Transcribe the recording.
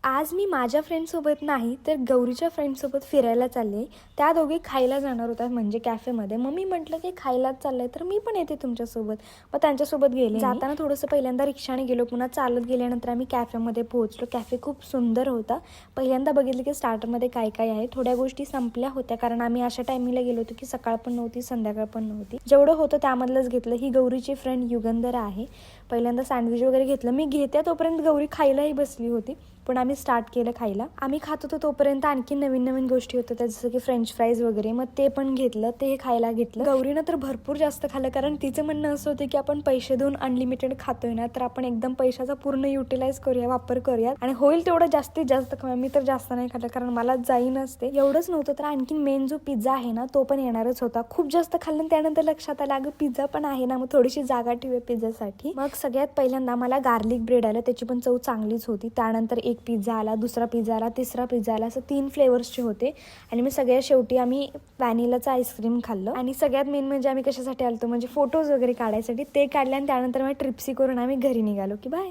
आज मी माझ्या फ्रेंडसोबत नाही तर गौरीच्या फ्रेंडसोबत फिरायला चालले. त्या दोघी खायला जाणार होत्या म्हणजे कॅफेमध्ये. मग मी म्हटलं की खायलाच चाललंय तर मी पण येते तुमच्यासोबत. मग त्यांच्यासोबत गेले. जाताना थोडंसं पहिल्यांदा रिक्षाने गेलो, पुन्हा चालत गेल्यानंतर आम्ही कॅफेमध्ये पोहोचलो. कॅफे खूप सुंदर होता. पहिल्यांदा बघितलं की स्टार्टरमध्ये काय काय आहे. थोड्या गोष्टी संपल्या होत्या कारण आम्ही अशा टायमिंगला गेलो होतो की सकाळ पण नव्हती संध्याकाळ पण नव्हती. जेवढं होतं त्यामधलंच घेतलं. ही गौरीची फ्रेंड युगंधरा आहे. पहिल्यांदा सँडविच वगैरे घेतलं. मी घेते तोपर्यंत गौरी खायलाही बसली होती, पण आम्ही स्टार्ट केलं खायला. आम्ही खात होतो तोपर्यंत आणखी नवीन नवीन गोष्टी होत्या, जसं की फ्रेंच फ्राईज वगैरे. मग ते पण घेतलं, ते खायला घेतलं. गौरीनं तर भरपूर जास्त खाल्लं कारण तिचं म्हणणं असं होतं की आपण पैसे देऊन अनलिमिटेड खातोय ना, तर आपण एकदम पैशाचा पूर्ण युटिलाइज करूया, वापर करूया आणि होईल तेवढं जास्तीत जास्त खाऊया. मी तर जास्त नाही खाल्लं कारण मला जाई नसते. एवढंच नव्हतं तर आणखीन मेन जो पिझ्झा आहे ना तो पण येणारच होता. खूप जास्त खाल्लं त्यानंतर लक्षात आलं अगं पिझ्झा पण आहे ना, मग थोडीशी जागा ठेवूया पिझ्झासाठी. मग सगळ्यात पहिल्यांदा मला गार्लिक ब्रेड आलं, त्याची पण चव चांगलीच होती. त्यानंतर एक पिझ्झा आला, दुसरा पिझ्झा आला, तिसरा पिझ्झा आला, असं 3 फ्लेवर्सचे होते. आणि मग सगळ्यात शेवटी आम्ही व्हॅनिलाचं आईस्क्रीम खाल्लं. आणि सगळ्यात मेन म्हणजे आम्ही कशासाठी आलतो म्हणजे फोटोज वगैरे काढायसाठी. ते काढले आणि त्यानंतर मग ट्रिप्सी करून आम्ही घरी निघालो की बाय.